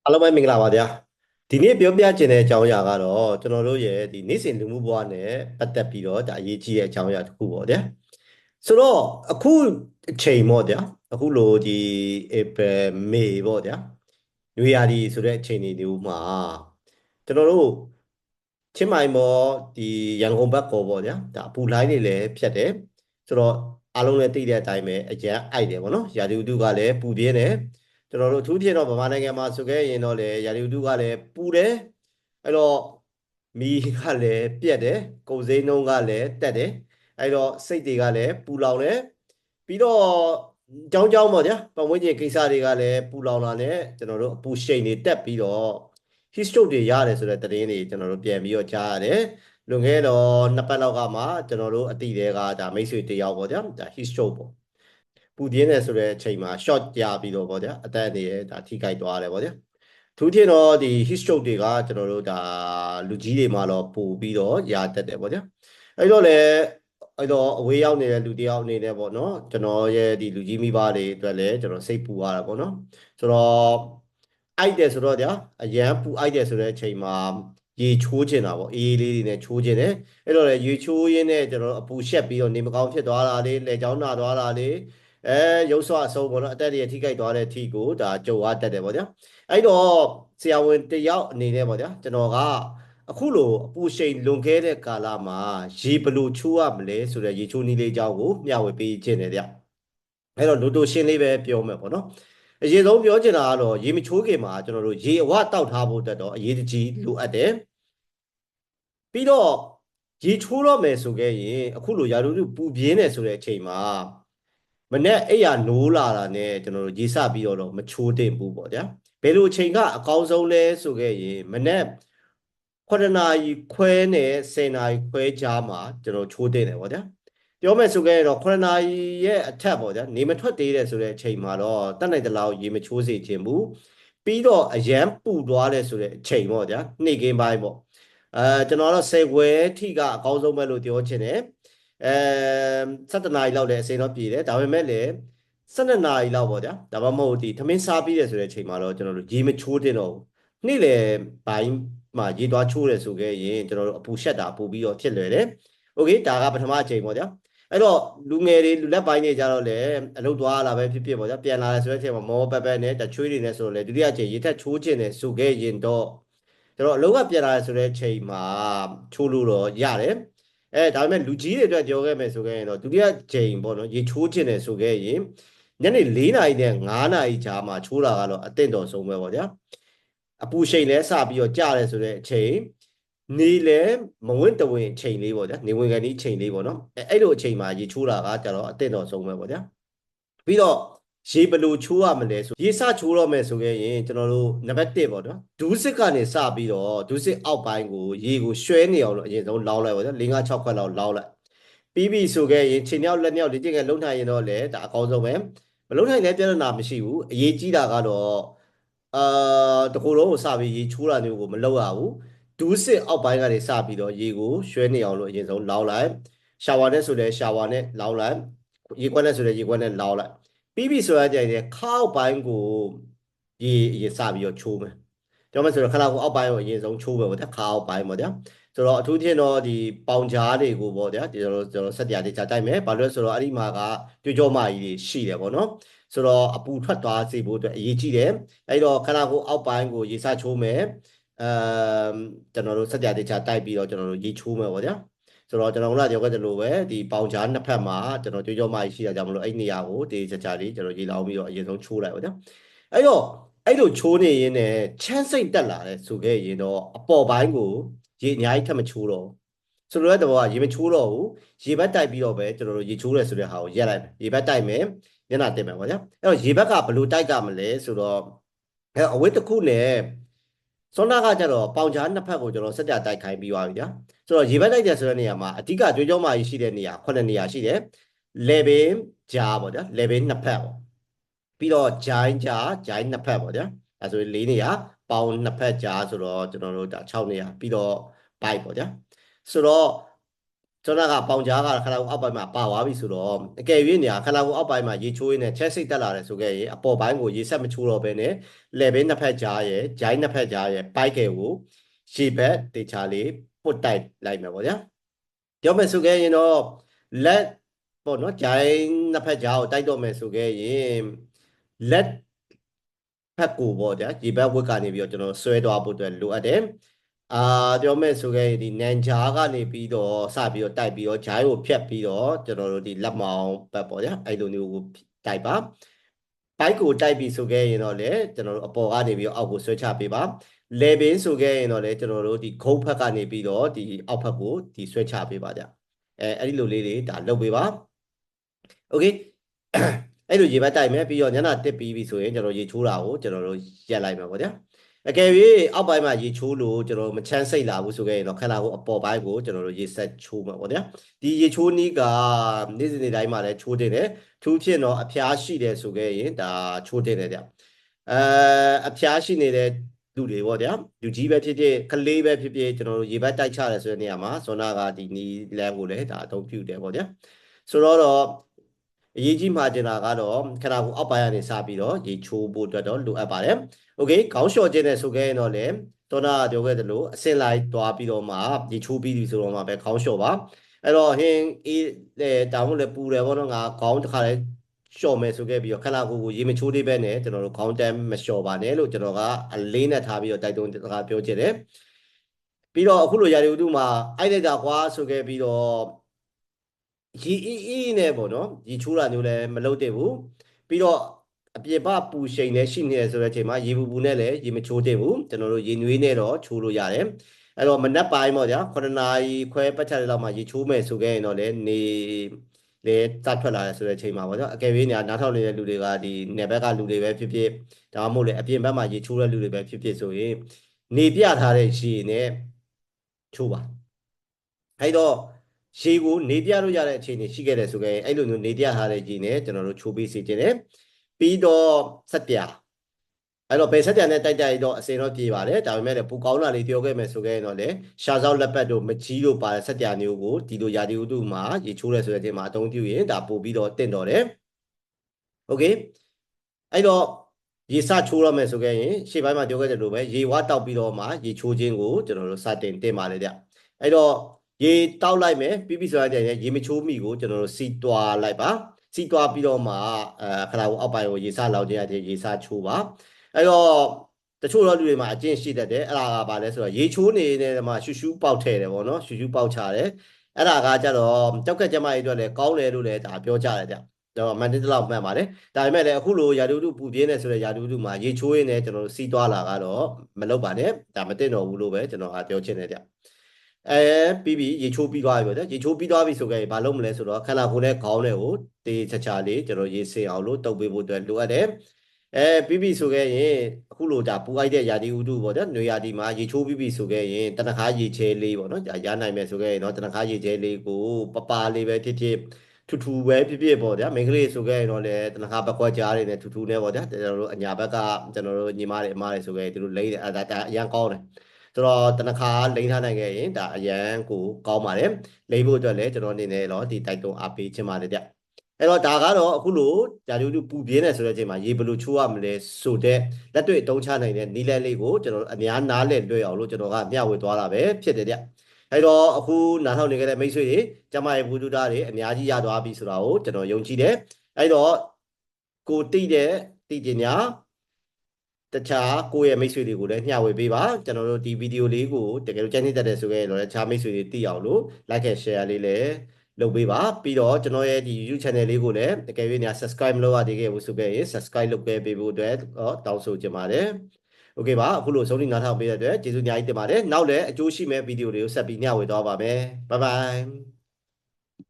အားလုံးပဲမင်္ဂလာပါဗျာဒီနေ့ပြောပြချင်တဲ့အကြောင်းအရာကတော့ကျွန်တော်တို့ရဲ့ဒီနေ့စဉ်လူမှုဘဝနဲ့ပတ်သက်ပြီးတော့ဒါအရေးကြီးတဲ့အကြောင်းအရာတစ်ခုပေါ့ဗျာဆိုတော့အခုအချိန်ပေါ့ဗျာအခုလိုဒီဧပြီမေပေါ့ဗျာနွေရာသီဆိုတဲ့အချိန်တွေမျိုးမှာကျွန်တော်တို့ချင်းမိုင်ပေါ်ဒီရန်ကုန်ဘက်ကောပေါ့ဗျာဒါအပူလိုင်းတွေလည်းဖြတ်တယ်ဆိုတော့အားလုံးလည်းသိတဲ့အတိုင်းပဲအရန်အိုက်တယ်ပေါ့နော်ရာသီဥတုကလည်းပူပြင်းတယ်ကျွန်တော်တို့အထူးဖြင့်တော့ဗမာနိုင်ငံမှာဆိုခဲ့ရင်တော့လေရာသီဥတုကလည်းပူတယ်အဲ့တော့မီးကလည်းပြက်တယ်ကုန်စည်နှုန်းကလည်းတက်တယ်အဲ့တော့စိတ်တွေကလည်းပူလောင်တယ်ပြီးတော့ကြောင်းကြောင်းပေါ့ဗျာပတ်ဝန်းကျင်ကိစ္စတွေကလည်းပူလောင်လာနဲ့ကျွန်တော်တို့အပူရှိန်တွေတက်ပြီးတော့ heat stroke တွေရတယ်ဆိုတဲ့သတင်းတွေကျွန်တော်တို့ပြန်ပြီးတော့ကြားရတယ်လွန်ခဲ့တော့နှစ်ပတ်လောက်ကမှကျွန်တော်တို့အတိတွေကဒါမိတ်ဆွေတယောက်ပေါ့ဗျာဒါ heat stroke ပေါ့ပူပြင်းတယ်ဆိုတဲ့အချိန်မှာ short ကြပြီးတော့ပေါ့ဗျာအသက်အနေနဲ့ဒါထိခိုက်သွားတယ်ပေါ့ဗျာထူးထင်တော့ဒီ heat stroke တွေကကျွန်တော်တို့ဒါလူကြီးတွေမှာတော့ပို့ပြီးတော့ရာတက်တယ်ပေါ့ဗျာအဲ့တော့လေအဲ့တော့အဝေးရောက်နေတဲ့လူတယောက်အနေနဲ့ပေါ့နော်ကျွန်တော်ရဲ့ဒီလူကြီးမိဘတွေအတွက်လည်းကျွန်တော်စိတ်ပူရတာပေါ့နော်ဆိုတော့အိုက်တယ်ဆိုတော့ကြာအရန်ပူအိုက်တယ်ဆိုတဲ့အချိန်မှာရေချိုးချင်တာပေါ့အေးလေးတွေနဲ့ချိုးချင်တယ်အဲ့တော့လေရေချိုးရင်းနဲ့ကျွန်တော်အပူရှက်ပြီးတော့နေမကောင်းဖြစ်သွားတာလေးလေချောင်းနာသွားတာလေးရုပ်ဆွအဆုံးပေါ့နော်အသက်တွေထိခိုက်သွားတဲ့အထိကိုဒါကြုံရတတ်တယ်ပေါ့ဗျာအဲ့တော့ဆရာဝန်တယောက်အနေနဲ့ပေါ့ဗျာကျွန်တော်ကအခုလိုအပူရှိန်လွန်ခဲ့တဲ့ကာလမှာရေဘယ်လိုချိုးရမလဲဆိုတဲ့ရေချိုးနည်းလေးအကြောင်းကိုမျှဝေပေးခြင်းတယ်ဗျအဲ့တော့လူတို့ရှင်းလေးပဲပြောမယ်ပေါ့နော်အရင်ဆုံးပြောချင်တာကတော့ရေမချိုးခင်မှာကျွန်တော်တို့ရေအဝတောက်ထားဖို့တက်တော့အရေးတကြီးလိုအပ်တယ်ပြီးတော့ရေချိုးတော့မယ်ဆိုခဲ့ရင်အခုလိုရာသီဥတုပူပြင်းနေဆိုတဲ့အချိန်မှာမနေ့အဲ့ရနိုးလာတာနဲ့ကျွန်တော်တို့ရေစပြီးတော့မချိုးတင်ဘူးပေါ့ဗျာဘယ်လိုအချိန်ကအကောင်းဆုံးလဲဆိုခဲ့ရင်မနေ့9နာရီခွဲနဲ့10နာရီခွဲကြားမှာကျွန်တော်ချိုးတင်တယ်ပေါ့ဗျာပြောမယ်ဆိုခဲ့ရင်တော့9နာရီရဲ့အထက်ပေါ့ဗျာနေမထွက်သေးတယ်ဆိုတဲ့အချိန်မှာတော့တတ်နိုင်တဲ့လောက်ရေမချိုးစေချင်ဘူးပြီးတော့အရန်ပူသွားတယ်ဆိုတဲ့အချိန်ပေါ့ဗျာနေ့ကင်းပိုင်းပေါ့ကျွန်တော်တော့10ခွဲထိကအကောင်းဆုံးပဲလို့ပြောချင်တယ်အဲ17နာရီလောက်လည်းအချိန်တော့ပြည့်တယ်ဒါပေမဲ့လည်း12နာရီလောက်ပေါ့ဗျာဒါမှမဟုတ်ဒီသမင်းစားပြီးတယ်ဆိုတဲ့အချိန်မှာတော့ကျွန်တော်တို့ရေမချိုးတင်တော့ဘူးနေ့လေဘိုင်းမှာရေသွားချိုးတယ်ဆိုခဲ့ရင်ကျွန်တော်တို့အပူရှက်တာပို့ပြီးတော့ဖြစ်လွယ်တယ်โอเคဒါကပထမအချိန်ပေါ့ဗျာအဲ့တော့လူငယ်တွေလူလက်ပိုင်းတွေကြတော့လေအလုပ်သွားလာပဲဖြစ်ဖြစ်ပေါ့ဗျာပြန်လာတယ်ဆိုတဲ့အချိန်မှာမောပက်ပက်နဲ့တချွေးတွေနဲ့ဆိုတော့လေဒုတိယအချိန်ရေထက်ချိုးခြင်းနဲ့ဆိုခဲ့ရင်တော့ကျွန်တော်အလုပ်ကပြန်လာတယ်ဆိုတဲ့အချိန်မှာချိုးလို့တော့ရတယ်ဒါပေမဲ့လူကြီးတွေအတွက်ပြောခဲ့မယ်ဆိုခဲ့ရင်တော့ဒုတိယချိန်ပေါ့နော်ရေချိုးခြင်းနဲ့ဆိုခဲ့ရင်ညနေ4နာရီနဲ့5နာရီကြားမှာချိုးတာကတော့အသင့်တော်ဆုံးပဲပေါ့ဗျာအပူချိန်လဲစပြီးတော့ကြာတယ်ဆိုတဲ့အချိန်နေလဲမဝင့်တဝင့်အချိန်လေးပေါ့ဗျာနေဝင်ကန်ဒီအချိန်လေးပေါ့နော်အဲ့လိုအချိန်မှာရေချိုးတာကကျတော့အသင့်တော်ဆုံးပဲပေါ့ဗျာပြီးတော့ရေဘယ်လိုချိုးရမလဲဆိုရေစချိုးတော့မယ်ဆိုခဲ့ရင်ကျွန်တော်တို့နံပါတ်1ပေါ့နော်ဒူးစစ်ကနေစပြီးတော့ဒူးစစ်အောက်ပိုင်းကိုရေကိုရွှဲနေအောင်လို့အရင်ဆုံးလောင်းလိုက်ပေါ့နော်5 6ခွက်လောက်လောင်းလိုက်ပြီးပြီဆိုခဲ့ရင်ခြေမြောက်လက်မြောက်လေ့ကျင့်ခန်းလုံနိုင်ရင်တော့လေဒါအကောင်းဆုံးပဲမလုံနိုင်လည်းပြဿနာမရှိဘူးအရေးကြီးတာကတော့တကူလုံးကိုစပြီးရေချိုးတာမျိုးကိုမလုပ်ရဘူးဒူးစစ်အောက်ပိုင်းကနေစပြီးတော့ရေကိုရွှဲနေအောင်လို့အရင်ဆုံးလောင်းလိုက်ရှာဝါနဲ့ဆိုလည်းရှာဝါနဲ့လောင်းလိုက်ရေခွက်နဲ့ဆိုလည်းရေခွက်နဲ့လောင်းလိုက်ပြီးပြီဆိုရကြရင်ခောက်ပိုင်းကိုရေစပြီးတော့ချိုးမယ်ကျွန်တော်ဆိုတော့ခဏကိုအောက်ပိုင်းကိုအရင်ဆုံးချိုးမယ်ပေါ့ဗျာခါအောက်ပိုင်းပေါ့ဗျာဆိုတော့အထူးသဖြင့်တော့ဒီပေါင်ကြားတွေကိုပေါ့ဗျာဒီကျွန်တော်ဆက်တရားတွေကြာတိုက်မယ်ဘာလို့လဲဆိုတော့အဲ့ဒီမှာကကြွကြောမကြီးတွေရှိတယ်ပေါ့နော်ဆိုတော့အပူထွက်သွားစေဖို့အတွက်အရေးကြီးတယ်အဲ့တော့ခဏကိုအောက်ပိုင်းကိုရေစချိုးမယ်ကျွန်တော်တို့ဆက်တရားတွေကြာတိုက်ပြီးတော့ကျွန်တော်တို့ရေချိုးမယ်ပေါ့ဗျာဆိုတော့ကျွန်တော်ကပြောခဲ့သလိုပဲဒီပေါင်ကြားနှစ်ဖက်မှာကျွန်တော်ကြွကြောမကြီးရှိတာကြောင့်မလို့အဲ့နေရာကိုဒီကြာလေးကျွန်တော်ရေလောင်းပြီးတော့အရင်ဆုံးချိုးလိုက်ပေါ့ဗျာအဲ့တော့အဲ့လိုချိုးနေရင်းနဲ့ချမ်းစိတ်တက်လာတယ်ဆိုခဲ့ရင်တော့အပေါ်ပိုင်းကိုရေအများကြီးထပ်မချိုးတော့ဆိုလိုတဲ့သဘောကရေမချိုးတော့ဘူးရေဘက်တိုက်ပြီးတော့ပဲကျွန်တော်တို့ရေချိုးရဲဆိုတဲ့ဟာကိုရက်လိုက်ရေဘက်တိုက်မယ်မျက်နှာတင်မယ်ပေါ့ဗျာအဲ့တော့ရေဘက်ကဘယ်လိုတိုက်ကမလဲဆိုတော့အဝတ်တစ်ခုနဲ့စောနာကကြတော့ပေါင်ကြားနှစ်ဖက်ကိုကျွန်တော်စက်ကြတိုက်ခိုင်းပြီးသွားပြီဗျာဆိုတော့ရေဘက်တိုက်တယ်ဆိုတဲ့နေရာမှာအဓိကကြွေးကြောမာကြီးရှိတဲ့နေရာ9နေရာရှိတယ်လေဘင်းကြားပေါ့ဗျာလေဘင်းနှစ်ဖက်ပေါ့ပြီးတော့ဂျိုင်းကြားဂျိုင်းနှစ်ဖက်ပေါ့ဗျာအဲဆို4နေရာပေါင်နှစ်ဖက်ကြားဆိုတော့ကျွန်တော်တို့ဒါ6နေရာပြီးတော့ byte ပေါ့ဗျာဆိုတော့ စောနာကပေါင်ကြားကခလာကိုအောက်ပိုင်းမှာပါသွားပြီဆိုတော့အကယ်၍နေခလာကိုအောက်ပိုင်းမှာရေချိုးရင်းနဲ့ချက်စိတ်တက်လာတယ်ဆိုခဲ့ရင်အပေါ်ပိုင်းကိုရေဆက်မချိုးတော့ဘဲနဲ့လေဘင်းနှစ်ဖက်ကြားရဲ့ဂျိုင်းနှစ်ဖက်ကြားရဲ့ပိုက်ကယ်ကိုရှေ့ဘက်တေချာလေးပုတ်တိုက်လိုက်မယ်ပေါ့ဗျာပြောမယ်ဆိုခဲ့ရင်တော့လက်ပေါ့နော်ဂျိုင်းနှစ်ဖက်ကြားကိုတိုက်တော့မယ်ဆိုခဲ့ရင်လက်ဖက်ကိုပေါ့ဗျာရေဘက်ဝက်ကနေပြီးတော့ကျွန်တော်ဆွဲသွားဖို့အတွက်လိုအပ်တယ်ပြောမယ်ဆိုခဲ့ဒီနန်ဂျာကနေပြီးတော့စပြီးတော့တိုက်ပြီးတော့ဂျိုင်းကိုဖြတ်ပြီးတော့ကျွန်တော်တို့ဒီလက်မောင်းဘက်ပေါ့ဗျာအဲ့လိုမျိုးကိုတိုက်ပါဘိုက်ကိုတိုက်ပြီးဆိုခဲ့ရင်တော့လေကျွန်တော်တို့အပေါ်ကနေပြီးတော့အောက်ကိုဆွဲချပေးပါလေဘင်းဆိုခဲ့ရင်တော့လေကျွန်တော်တို့ဒီခုံးဖက်ကနေပြီးတော့ဒီအောက်ဖက်ကိုဒီဆွဲချပေးပါကြအဲ့ဒီလိုလေးတွေဒါလုပ်ပေးပါโอเคအဲ့လိုရေဘက်တိုက်မယ်ပြီးတော့ညနာတက်ပြီးပြီဆိုရင်ကျွန်တော်ရေချိုးတာကိုကျွန်တော်တို့ရက်လိုက်မှာပေါ့ဗျာအကယ်၍အောက်ပိုင်းမှာရေချိုးလို့ကျွန်တော်မချမ်းစိတ်လာဘူးဆိုခဲ့ရင်တော့ခန္ဓာကိုယ်အပေါ်ပိုင်းကိုကျွန်တော်တို့ရေဆက်ချိုးမှာပေါ့ဗျာဒီရေချိုးနည်းကနေ့စဉ်နေ့တိုင်းမှာလည်းချိုးတင်တယ်ထူးဖြင့်တော့အဖျားရှိတယ်ဆိုခဲ့ရင်ဒါချိုးတင်တယ်ဗျအဖျားရှိနေတဲ့လူတွေပေါ့ဗျာလူကြီးပဲဖြစ်ဖြစ်ကလေးပဲဖြစ်ဖြစ်ကျွန်တော်တို့ရေဘက်တိုက်ချတယ်ဆိုတဲ့နေရာမှာဇောနာကဒီနီလမ်းကိုလည်းဒါအသုံးပြုတယ်ပေါ့ဗျာဆိုတော့အရေးကြီးမှာကျင်တာကတော့ခန္ဓာကိုယ်အောက်ပိုင်းကနေစပြီးတော့ရေချိုးဖို့အတွက်တော့လိုအပ်ပါတယ်โอเคခေါင်းလျှော်ခြင်းနဲ့ဆိုခဲ့ရင်တော့လေသောနာပြောခဲ့သလိုအစင်လိုက်သွားပြီးတော့မှရေချိုးပြီးပြီဆိုတော့မှပဲခေါင်းလျှော်ပါအဲ့တော့ဟင်းအေးတောင်းလည်းပူတယ်ပေါ့နော်ငါခေါင်းတစ်ခါလဲလျှော်မယ်ဆိုခဲ့ပြီးတော့ခန္ဓာကိုယ်ကိုရေမချိုးသေးပဲနဲ့ကျွန်တော်တို့ခေါင်းတန်းမလျှော်ပါနဲ့လို့ကျွန်တော်ကအလေးနဲ့ထားပြီးတော့တိုက်တွန်းစကားပြောချင်တယ်ပြီးတော့အခုလိုရာဒီဥတုမှာအိုက်လိုက်တာကွာဆိုခဲ့ပြီးတော့ရေအေးနဲ့ပေါ့နော်ရေချိုးတာမျိုးလည်းမလုပ်သင့်ဘူးပြီးတော့အပြင်ဘပူရှိန်လည်းရှိနေတယ်ဆိုတဲ့အချိန်မှာရေပူနဲ့လည်းရေမချိုးသင့်ဘူးကျွန်တော်တို့ရေနွေးနဲ့တော့ချိုးလို့ရတယ်အဲ့တော့မနက်ပိုင်းပေါ့ဗျာ9နာရီခွဲပတ်ချက်လောက်မှရေချိုးမယ်ဆိုခဲ့ရင်တော့လည်းနေလေစထွက်လာတယ်ဆိုတဲ့အချိန်မှာပေါ့ဗျာအကယ်၍နားထောင်နေတဲ့လူတွေကဒီနယ်ဘက်ကလူတွေပဲဖြစ်ဖြစ်ဒါမှမဟုတ်လေအပြင်ဘက်မှာရေချိုးတဲ့လူတွေပဲဖြစ်ဖြစ်ဆိုရင်နေပြထားတဲ့ရေနဲ့ချိုးပါအဲ့တော့ရေကိုနေပြလို့ရတဲ့အခြေအနေရှိခဲ့တယ်ဆိုခဲ့ရင်အဲ့လိုမျိုးနေပြထားတဲ့ရေနဲ့ကျွန်တော်တို့ချိုးပေးစေခြင်းတယ်ပြီးတော့ဆက်ပြအဲ့တော့ဘယ်ဆက်ပြနဲ့တိုက်တိုက်တော့အစင်တော့ပြေပါတယ်ဒါပေမဲ့လည်းပူကောင်းတာလေးပြောခဲ့မယ်ဆိုခဲ့ရင်တော့လေရှားစောက်လက်ပတ်တို့မကြီးတို့ပါတဲ့ဆက်ပြမျိုးကိုဒီလိုရာသီဥတုမှာရေချိုးရဲဆိုတဲ့အချိန်မှာအသုံးပြုရင်ဒါပို့ပြီးတော့တင့်တော်တယ်โอเคအဲ့တော့ရေစချိုးရမယ်ဆိုခဲ့ရင်ရှေ့ပိုင်းမှာပြောခဲ့တယ်လို့ပဲရေဝါတောက်ပြီးတော့မှရေချိုးခြင်းကိုကျွန်တော်တို့စတင်ပါတယ်ဗျအဲ့တော့ရေတောက်လိုက်မယ်ပြီးပြီဆိုရင်ရေမချိုးမိကိုကျွန်တော်တို့စီတွားလိုက်ပါစီတွားပြီးတော့မှခလာကိုအောက်ပိုင်းကိုရေစလောက်ခြင်းအပြင်ရေစချိုးပါအဲ့တော့တချို့တော့လူတွေမှာအကျင့်ရှိတတ်တယ်အဲ့ဒါကဘာလဲဆိုတော့ရေချိုးနေတဲ့မှာရှူရှူပေါက်ထည့်တယ်ပေါ့နော်ရှူရှူပေါက်ချတယ်အဲ့ဒါကကြတော့ကြောက်ကက်ကျမကြီးအတွက်လည်းကောင်းတယ်လို့လည်းဒါပြောကြတယ်ဗျတော့မန်တစ်လောက်မှန်ပါတယ်ဒါပေမဲ့လည်းအခုလိုရာသီဥတုပူပြင်းနေဆိုတဲ့ရာသီဥတုမှာရေချိုးရင်းနဲ့ကျွန်တော်တို့စီးသွားလာကတော့မလုပ်ပါနဲ့ဒါမတင်တော်ဘူးလို့ပဲကျွန်တော်ကပြောချင်တယ်ဗျပြီးရေချိုးပြီးသွားပြီပေါ့ရေချိုးပြီးသွားပြီဆိုကြရင်ဘာလုပ်မလဲဆိုတော့ခန္ဓာကိုယ်နဲ့ခေါင်းနဲ့ကိုတေးချာချာလေးကျွန်တော်ရေစင်အောင်လို့တုပ်ပေးဖို့အတွက်လိုအပ်တယ်ပြီးပြီဆိုခဲ့ရင်အခုလိုဒါပူအိုက်တဲ့ရာသီဥတုပေါ့နွေရာသီမှာရေချိုးပြီးပြီဆိုခဲ့ရင်တနခါရေချဲလေးပေါ့နော်ရနိုင်မယ်ဆိုခဲ့ရင်တော့တနခါရေချဲလေးကိုပပလေးပဲဖြစ်ဖြစ်ထူထူပဲဖြစ်ဖြစ်ပေါ့ဗျာမိန်းကလေးဆိုခဲ့ရင်တော့လေတနခါဘက်ကွက်ကြားတွေနဲ့ထူထူနဲ့ပေါ့ဗျာကျွန်တော်တို့အညာဘက်ကကျွန်တော်တို့ညီမတွေအမတွေဆိုခဲ့ရင်သူတို့လိမ့်တယ်ဒါအရန်ကောင်းတယ်ဆိုတော့တနခါလိမ့်ထားနိုင်ခဲ့ရင်ဒါအရန်ကိုကောင်းပါတယ်လိမ့်ဖို့အတွက်လည်းကျွန်တော်အနေနဲ့တော့ဒီတိုက်တွန်းအားပေးချင်ပါတယ်ဗျအဲ့တော့ဒါကတော့အခုလိုဓာတ်တူပူပြင်းနေဆိုတဲ့အချိန်မှာရေဘယ်လိုချိုးရမလဲဆိုတဲ့လက်တွေ့အသုံးချနိုင်တဲ့နည်းလမ်းလေးကိုကျွန်တော်အများနားလည်လွှဲအောင်လို့ကျွန်တော်ကမျှဝေသွားတာပဲဖြစ်တယ်ဗျအဲ့တော့အခုနားထောင်နေကြတဲ့မိတ်ဆွေတွေကျမရဲ့ဘူဒုတာတွေအများကြီးရသွားပြီဆိုတာကိုကျွန်တော်ယုံကြည်တယ်အဲ့တော့ကိုတိတဲ့တိပညာတခြားကိုယ့်ရဲ့မိတ်ဆွေတွေကိုလည်းမျှဝေပေးပါကျွန်တော်တို့ဒီဗီဒီယိုလေးကိုတကယ်လို့ကြိုက်နေတဲ့ဆိုခဲ့ရင်တော့တခြားမိတ်ဆွေတွေသိအောင်လို့ like and share လေးလည်းလုပ်ပေးပါပြီးတော့ကျွန်တော်ရဲ့ဒီ YouTube channel လေးကိုလည်းတကယ်၍ညာ subscribe မလုပ်ရသေးခဲ့ဘူးဆိုခဲ့ရင် subscribe လုပ်ပေးဖို့အတွက်တောင်းဆိုချင်ပါတယ်โอเคပါအခုလိုဆုံးဖြတ်နားထောင်ပေးတဲ့အတွက်ကျေးဇူးအများကြီးတင်ပါတယ်နောက်လည်းအကျိုးရှိမဲ့ဗီဒီယိုတွေကိုဆက်ပြီးမျှဝေသွားပါမယ် bye bye